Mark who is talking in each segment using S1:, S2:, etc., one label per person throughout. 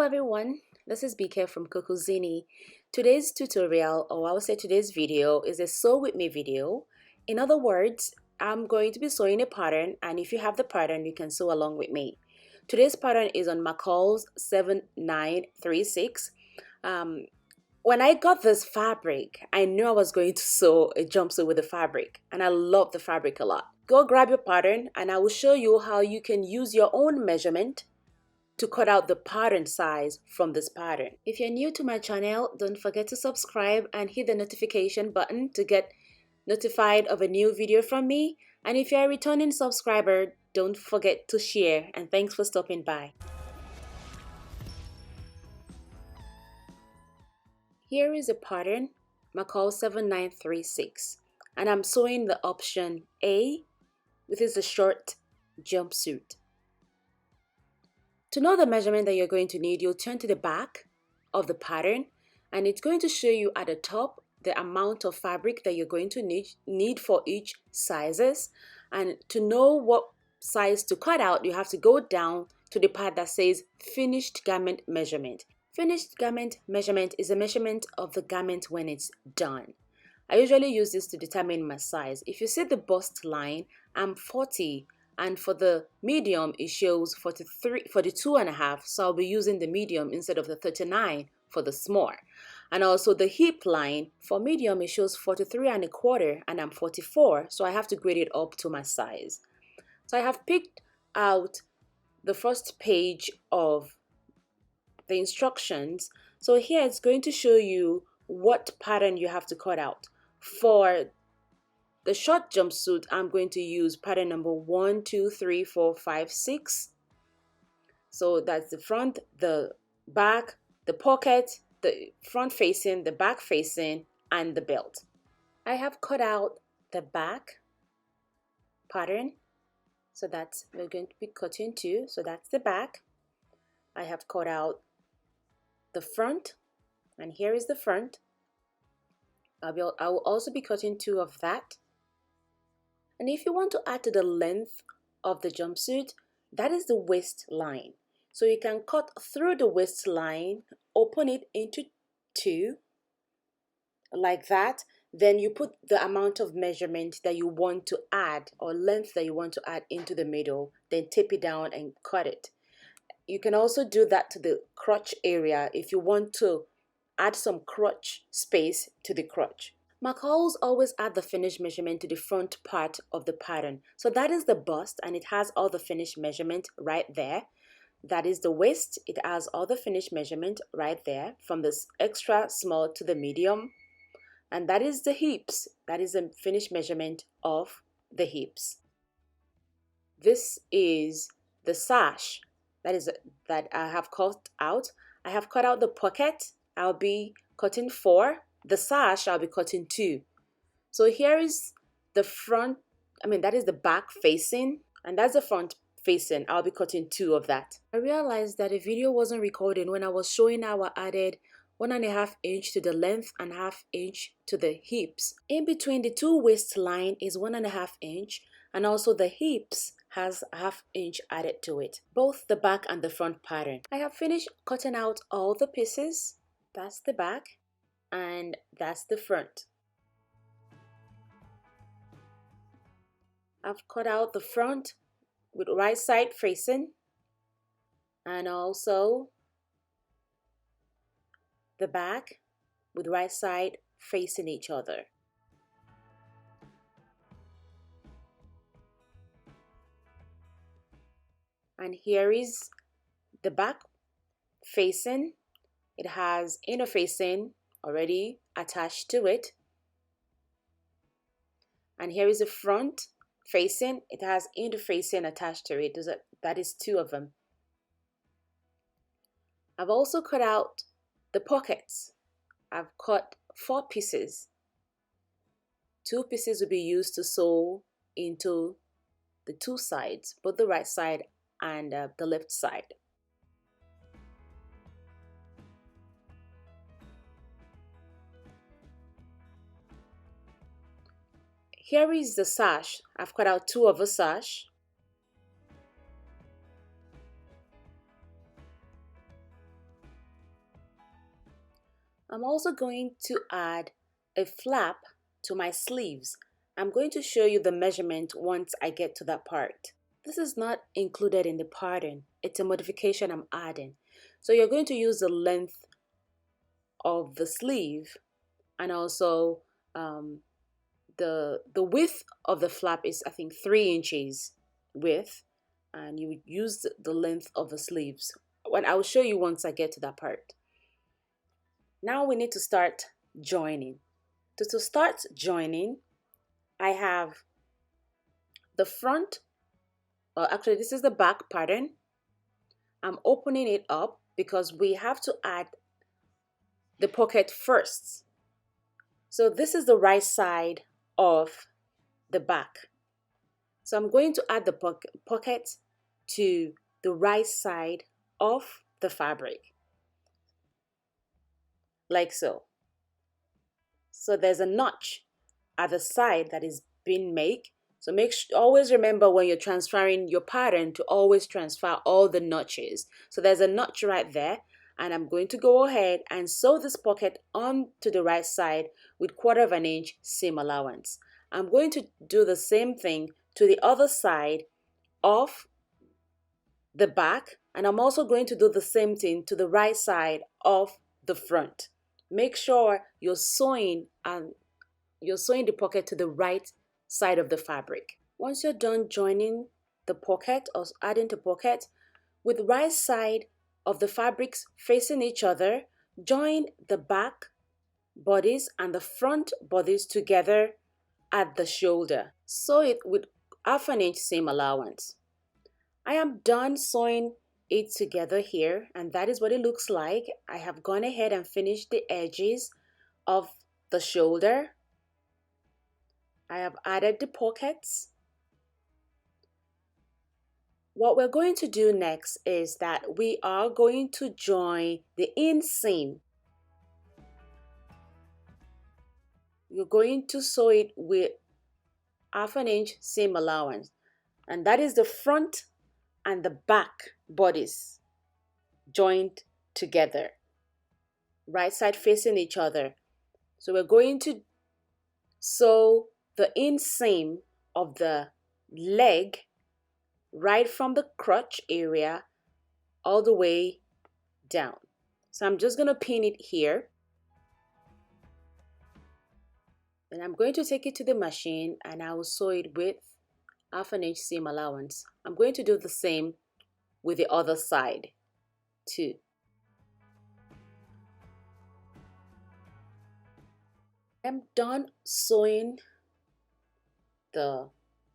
S1: Hello everyone, this is BK from CocoZini. Today's tutorial, or I would say today's video, is a sew with me video. In other words, I'm going to be sewing a pattern, and if you have the pattern, you can sew along with me. Today's pattern is on McCall's 7936. When I got this fabric, I knew I was going to sew a jumpsuit with the fabric, and I love the fabric a lot. Go grab your pattern, and I will show you how you can use your own measurement to cut out the pattern size from this pattern. If you're new to my channel, don't forget to subscribe and hit the notification button to get notified of a new video from me. And if you're a returning subscriber, don't forget to share, and thanks for stopping by. Here is a pattern, McCall 7936, and I'm sewing the option A, which is a short jumpsuit. To know the measurement that you're going to need, you'll turn to the back of the pattern, and it's going to show you at the top the amount of fabric that you're going to need for each sizes. And to know what size to cut out, you have to go down to the part that says finished garment measurement. Finished garment measurement is a measurement of the garment when it's done. I usually use this to determine my size. If you see the bust line, I'm 40. And for the medium, it shows 42.5, so I'll be using the medium instead of the 39 for the small. And also the hip line, for medium, it shows 43.25, and I'm 44, so I have to grade it up to my size. So I have picked out the first page of the instructions. So here it's going to show you what pattern you have to cut out. For the short jumpsuit, I'm going to use pattern number 1, 2, 3, 4, 5, 6. So that's the front, the back, the pocket, the front facing, the back facing, and the belt. I have cut out the back pattern. So that's, we're going to be cutting two. So that's the back. I have cut out the front, and here is the front. I will also be cutting two of that. And if you want to add to the length of the jumpsuit, that is the waistline. So you can cut through the waistline, open it into two, like that. Then you put the amount of measurement that you want to add, or length that you want to add, into the middle, then tape it down and cut it. You can also do that to the crotch area if you want to add some crotch space to the crotch. McCalls always add the finished measurement to the front part of the pattern. So that is the bust, and it has all the finished measurement right there. That is the waist. It has all the finished measurement right there, from this extra small to the medium. And that is the hips. That is the finished measurement of the hips. This is the sash that I have cut out. I have cut out the pocket. I'll be cutting 4. The sash, I'll be cutting 2. So here is the front, that is the back facing, and that's the front facing. I'll be cutting 2 of that. I realized that the video wasn't recording when I was showing how I added 1.5 inch to the length and 1/2 inch to the hips. In between the two waistline is 1.5 inch, and also the hips has 1/2 inch added to it, both the back and the front pattern. I have finished cutting out all the pieces. That's the back, and that's the front. I've cut out the front with right side facing, and also the back with right side facing each other. And here is the back facing. It has inner facing already attached to it. And here is the front facing. It has inner facing attached to it. That is 2 of them. I've also cut out the pockets. I've cut 4 pieces. 2 pieces will be used to sew into the 2 sides, both the right side and the left side. Here is the sash. I've cut out 2 of a sash. I'm also going to add a flap to my sleeves. I'm going to show you the measurement once I get to that part. This is not included in the pattern. It's a modification I'm adding. So you're going to use the length of the sleeve, and also the width of the flap is, I think, 3 inches width, and you would use the length of the sleeves. When I will show you once I get to that part. Now we need to start joining. To start joining, I have the front, actually this is the back pattern. I'm opening it up because we have to add the pocket first. So this is the right side of the back. So I'm going to add the pocket to the right side of the fabric, like so. So there's a notch at the side that is being made. So always remember when you're transferring your pattern to always transfer all the notches. So there's a notch right there, and I'm going to go ahead and sew this pocket onto the right side with 1/4 inch seam allowance. I'm going to do the same thing to the other side of the back, and I'm also going to do the same thing to the right side of the front. Make sure you're sewing the pocket to the right side of the fabric. Once you're done joining the pocket or adding the pocket, with the right side of the fabrics facing each other, join the back bodice and the front bodice together at the shoulder. Sew it with 1/2 inch seam allowance. I am done sewing it together here, and that is what it looks like. I have gone ahead and finished the edges of the shoulder. I have added the pockets. What we're going to do next is that we are going to join the inseam. You're going to sew it with 1/2 inch seam allowance, and that is the front and the back bodice joined together, right side facing each other. So we're going to sew the inseam of the leg right from the crotch area all the way down. So I'm just going to pin it here. Then I'm going to take it to the machine and I will sew it with 1/2 inch seam allowance. I'm going to do the same with the other side too. I'm done sewing the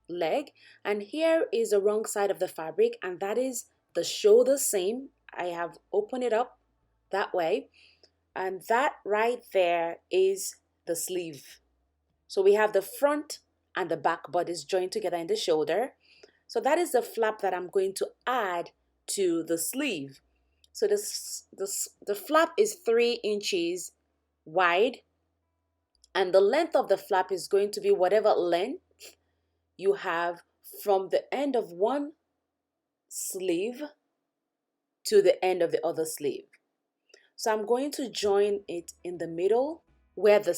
S1: leg, and here is the wrong side of the fabric, and that is the shoulder seam. I have opened it up that way, and that right there is the sleeve. So we have the front and the back bodies joined together in the shoulder. So that is the flap that I'm going to add to the sleeve. So the flap is 3 inches wide, and the length of the flap is going to be whatever length you have from the end of one sleeve to the end of the other sleeve. So I'm going to join it in the middle where the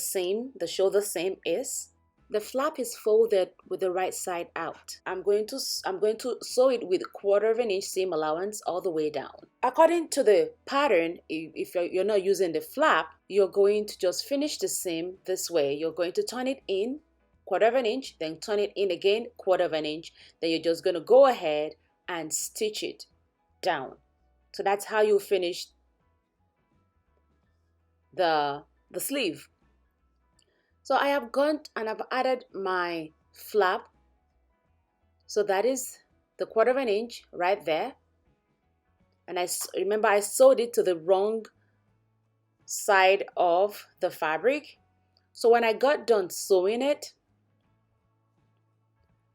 S1: shoulder seam is. The flap is folded with the right side out. I'm going to sew it with 1/4 inch seam allowance all the way down. According to the pattern, if you're not using the flap, you're going to just finish the seam this way. You're going to turn it in 1/4 inch, then turn it in again 1/4 inch. Then you're just going to go ahead and stitch it down. So that's how you finish the sleeve. So I have gone and I've added my flap. So that is the 1/4 inch right there. And I remember I sewed it to the wrong side of the fabric. So when I got done sewing it,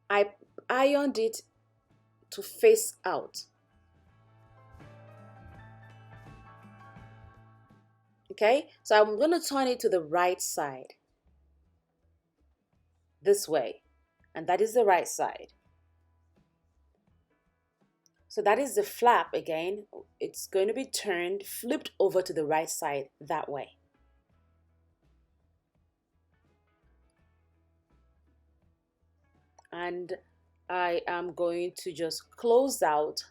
S1: I ironed it to face out. Okay, so I'm going to turn it to the right side this way, and that is the right side. So that is the flap again. It's going to be flipped over to the right side that way. and I am going to just close out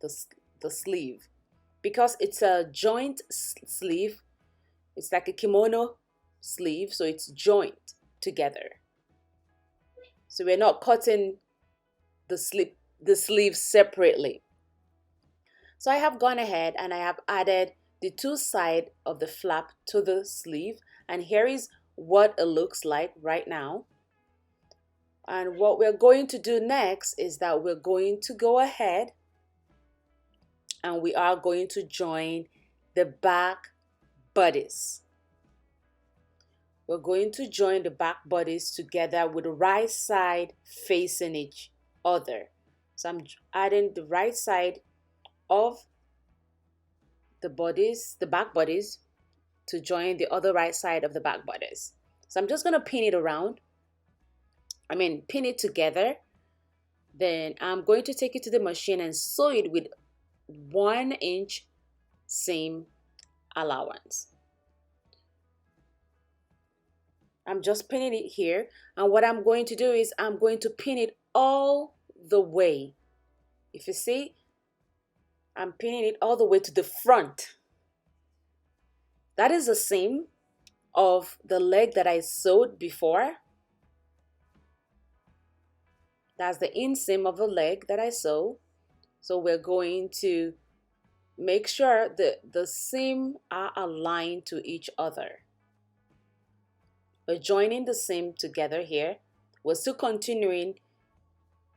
S1: the sleeve. Because it's a joint sleeve, it's like a kimono sleeve, so it's joint together. So we're not cutting the sleeve separately. So I have gone ahead and I have added the two sides of the flap to the sleeve, and here is what it looks like right now. And what we're going to do next is that we're going to go ahead and we are going to join the back bodice. We're going to join the back bodice together with the right side facing each other. So I'm adding the right side of the bodice, the back bodice, to join the other right side of the back bodice. So I'm just going to pin it around. Pin it together. Then I'm going to take it to the machine and sew it with 1 inch seam allowance. I'm just pinning it here, and what I'm going to do is I'm going to pin it all the way. If you see, I'm pinning it all the way to the front. That is the seam of the leg that I sewed before. That's the inseam of the leg that I sewed. So we're going to make sure that the seam are aligned to each other. We're joining the seam together here. We're still continuing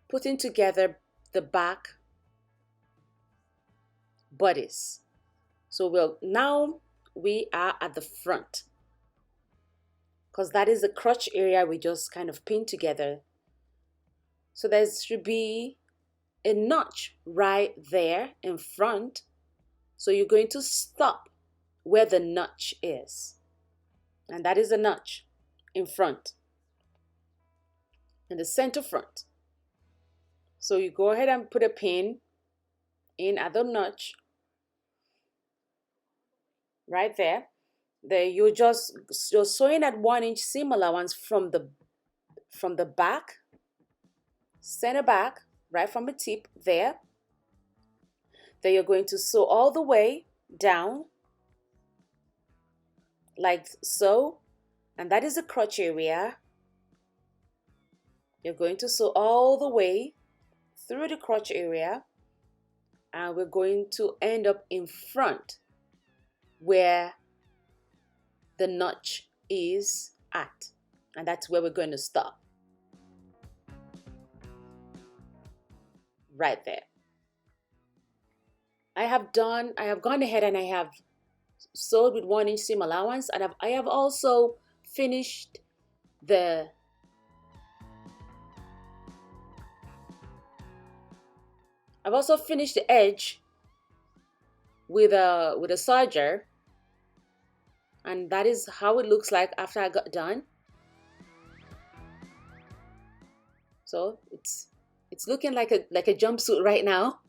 S1: putting together the back bodice. So now we are at the front, because that is the crotch area we just kind of pinned together. So there should be a notch right there in front. So you're going to stop where the notch is. And that is a notch in front, in the center front. So you go ahead and put a pin in at the notch right there. There you're sewing at 1 inch seam allowance from the back, center back, right from the tip there. Then you're going to sew all the way down like so, and that is the crotch area. You're going to sew all the way through the crotch area, and we're going to end up in front where the notch is at, and that's where we're going to stop, right there. I have gone ahead and I have sewed with 1 inch seam allowance, and I have also finished the edge with a serger, and that is how it looks like after I got done. So it's looking like a jumpsuit right now.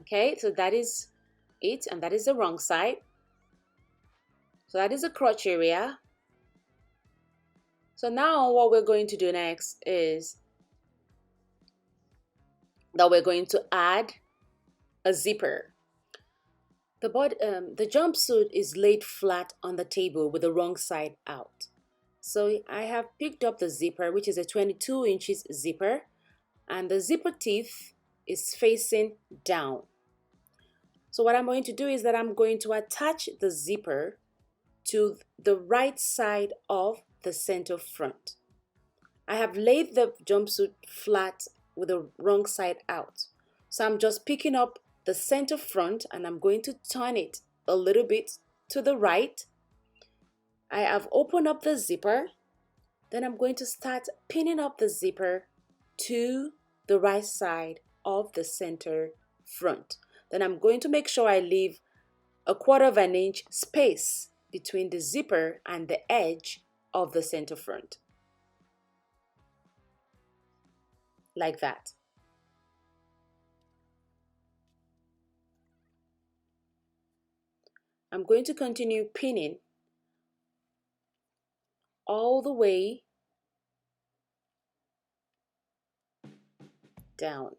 S1: Okay, so that is it, and that is the wrong side. So that is the crotch area. So now what we're going to do next is that we're going to add a zipper. The jumpsuit is laid flat on the table with the wrong side out. So I have picked up the zipper, which is a 22 inches zipper, and the zipper teeth is facing down. So what I'm going to do is that I'm going to attach the zipper to the right side of the center front. I have laid the jumpsuit flat with the wrong side out. So I'm just picking up the center front and I'm going to turn it a little bit to the right. I have opened up the zipper. Then I'm going to start pinning up the zipper to the right side of the center front. Then I'm going to make sure I leave a 1/4 inch space between the zipper and the edge of the center front. Like that. I'm going to continue pinning all the way down.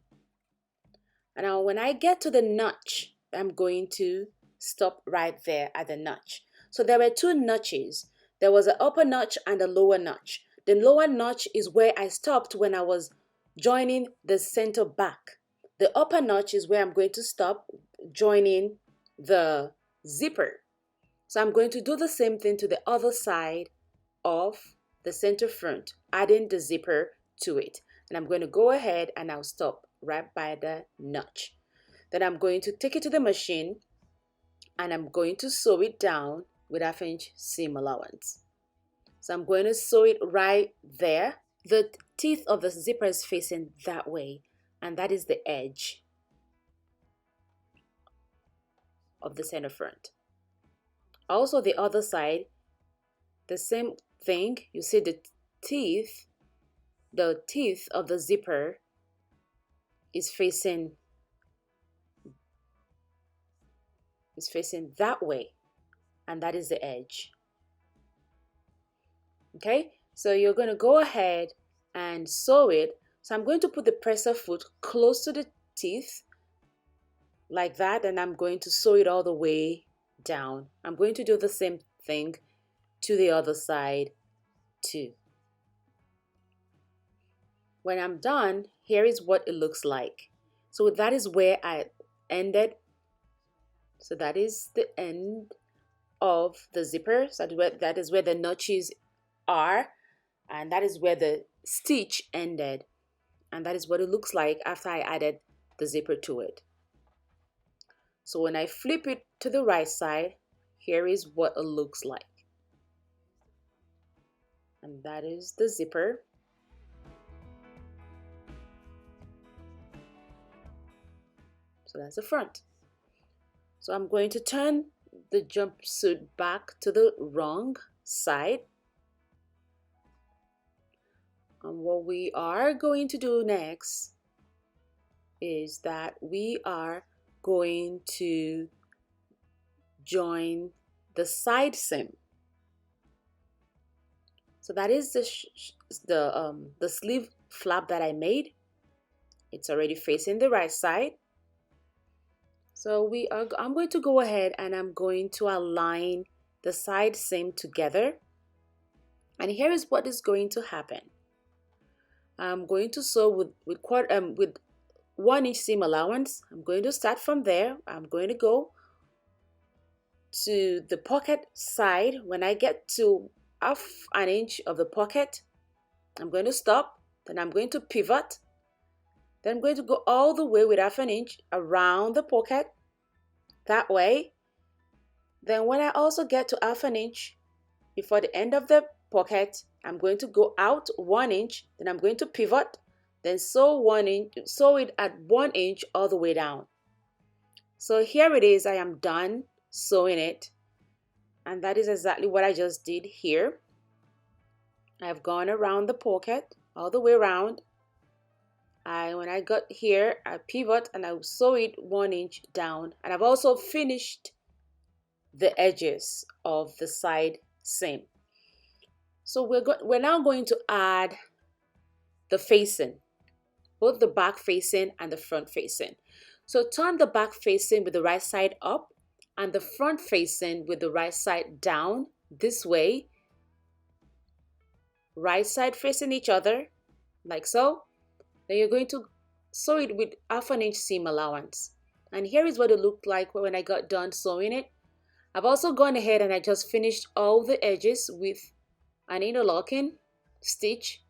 S1: And now when I get to the notch, I'm going to stop right there at the notch. So there were two notches. There was an upper notch and a lower notch. The lower notch is where I stopped when I was joining the center back. The upper notch is where I'm going to stop joining the zipper. So I'm going to do the same thing to the other side of the center front, adding the zipper to it. And I'm going to go ahead and I'll stop right by the notch. Then I'm going to take it to the machine and I'm going to sew it down with 1/2 inch seam allowance. So I'm going to sew it right there. The teeth of the zipper is facing that way, and that is the edge of the center front. Also the other side, the same thing. You see the teeth of the zipper is facing that way, and that is the edge. Okay, so you're going to go ahead and sew it. So I'm going to put the presser foot close to the teeth like that, and I'm going to sew it all the way down. I'm going to do the same thing to the other side too. When I'm done, here is what it looks like. So that is where I ended. So that is the end of the zipper. So that is where the notches are, and that is where the stitch ended, and that is what it looks like after I added the zipper to it. So when I flip it to the right side, here is what it looks like, and that is the zipper. So that's the front. So I'm going to turn the jumpsuit back to the wrong side. And what we are going to do next is that we are going to join the side seam. So that is the sleeve flap that I made. It's already facing the right side. So I'm going to go ahead and I'm going to align the side seam together. And here is what is going to happen. I'm going to sew with 1 inch seam allowance. I'm going to start from there. I'm going to go to the pocket side. When I get to 1/2 inch of the pocket, I'm going to stop. Then I'm going to pivot. Then I'm going to go all the way with 1/2 inch around the pocket that way. Then when I also get to 1/2 inch before the end of the pocket, I'm going to go out 1 inch, then I'm going to pivot, then sew it at 1 inch all the way down. So here it is, I am done sewing it, and that is exactly what I just did here. I've gone around the pocket all the way around. When I got here, I pivot and I sew it 1 inch down, and I've also finished the edges of the side seam. So we're now going to add the facing, both the back facing and the front facing. So turn the back facing with the right side up and the front facing with the right side down this way. Right side facing each other, like so. Then you're going to sew it with 1/2 inch seam allowance. And here is what it looked like when I got done sewing it. I've also gone ahead and I just finished all the edges with an interlocking stitch.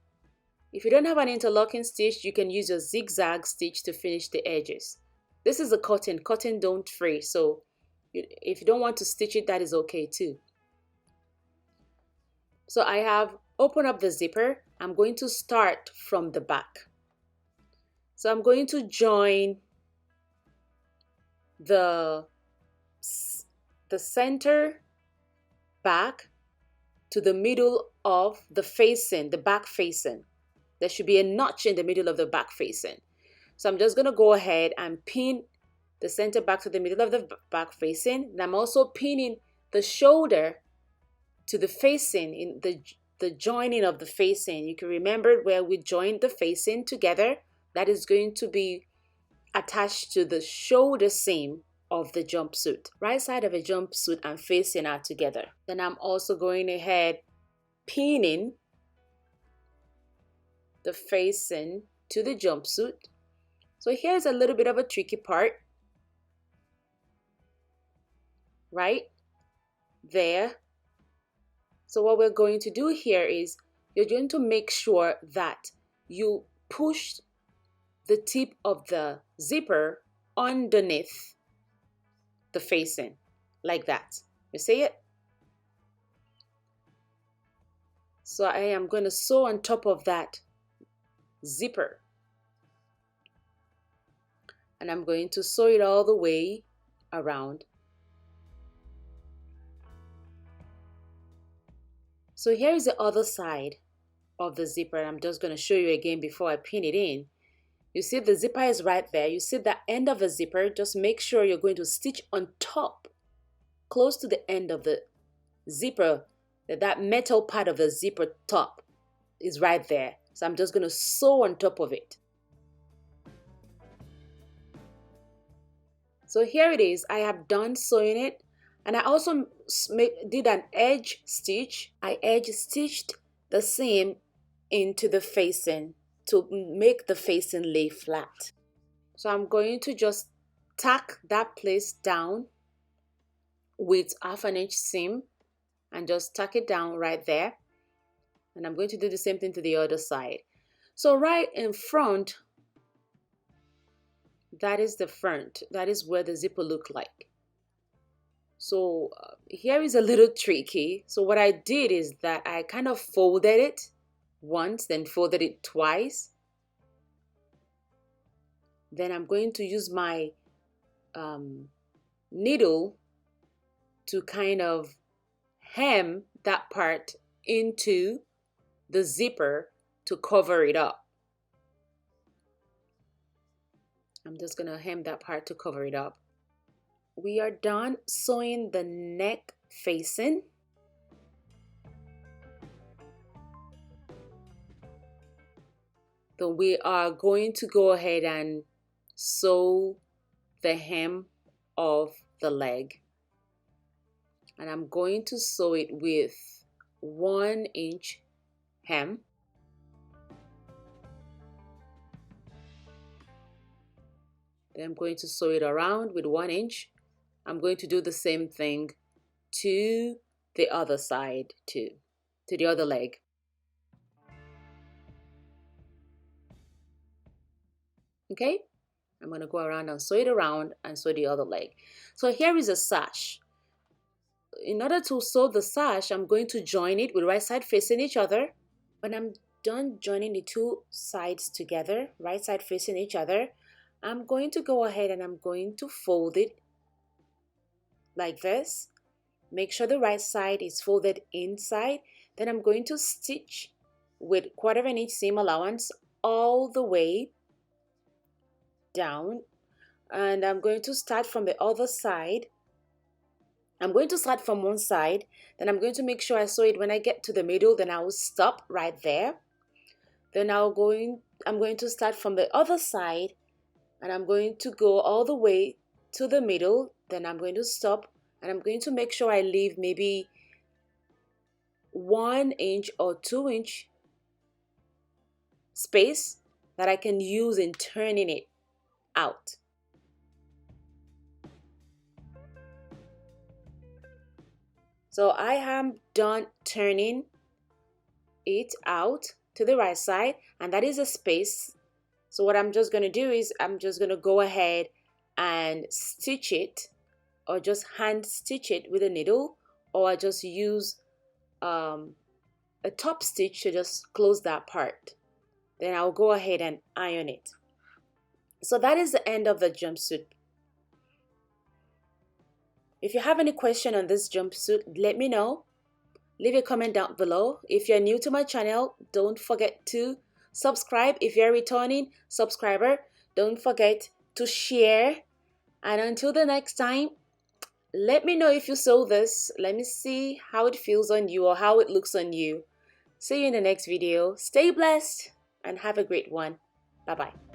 S1: If you don't have an interlocking stitch, you can use your zigzag stitch to finish the edges. This is a cotton don't fray, so if you don't want to stitch it, that is okay too. So I have opened up the zipper. I'm going to start from the back. So I'm going to join the center back to the middle of the facing, the back facing. There should be a notch in the middle of the back facing. So I'm just going to go ahead and pin the center back to the middle of the back facing. And I'm also pinning the shoulder to the facing, in the joining of the facing. You can remember where we joined the facing together that is going to be attached to the shoulder seam of the jumpsuit. Right side of a jumpsuit and facing out together. Then I'm also going ahead pinning the facing to the jumpsuit. So here's a little bit of a tricky part. Right there. So what we're going to do here is you're going to make sure that you push the tip of the zipper underneath the facing, like that. You see it? So I am going to sew on top of that zipper. And I'm going to sew it all the way around. So here is the other side of the zipper. I'm just going to show you again before I pin it in. You see the zipper is right there. You see the end of the zipper. Just make sure you're going to stitch on top, close to the end of the zipper. That metal part of the zipper top is right there. So I'm just going to sew on top of it. So here it is. I have done sewing it. And I also did an edge stitch. I edge stitched the seam into the facing to make the facing lay flat. So I'm going to just tack that place down with 1/2 inch seam and just tack it down right there. And I'm going to do the same thing to the other side. So right in front, that is the front. That is where the zipper looked like. So here is a little tricky. So what I did is that I kind of folded it once, then folded it twice. Then I'm going to use my needle to kind of hem that part into the zipper to cover it up. I'm just going to hem that part to cover it up. We are done sewing the neck facing. Then we are going to go ahead and sew the hem of the leg. And I'm going to sew it with 1 inch hem. Then I'm going to sew it around with 1 inch. I'm going to do the same thing to the other side too, to the other leg. Okay, I'm going to go around and sew it around and sew the other leg. So here is a sash. In order to sew the sash, I'm going to join it with right side facing each other. When I'm done joining the two sides together, right side facing each other, I'm going to go ahead and I'm going to fold it like this. Make sure the right side is folded inside. Then I'm going to stitch with 1/4 inch seam allowance all the way down. And I'm going to start from the other side. I'm going to start from one side. Then I'm going to make sure I sew it when I get to the middle. Then I will stop right there. Then I'm going to start from the other side. And I'm going to go all the way to the middle. Then I'm going to stop and I'm going to make sure I leave maybe 1 inch or 2 inch space that I can use in turning it out. So I am done turning it out to the right side, and that is a space. So what I'm just going to do is I'm just going to go ahead and stitch it, or just hand stitch it with a needle, or I just use a top stitch to just close that part. Then I'll go ahead and iron it. So that is the end of the jumpsuit. If you have any question on this jumpsuit, let me know. Leave a comment down below. If you're new to my channel, don't forget to subscribe. If you're a returning subscriber, don't forget to share. And until the next time, let me know if you sew this. Let me see how it feels on you or how it looks on you. See you in the next video. Stay blessed and have a great one. Bye-bye.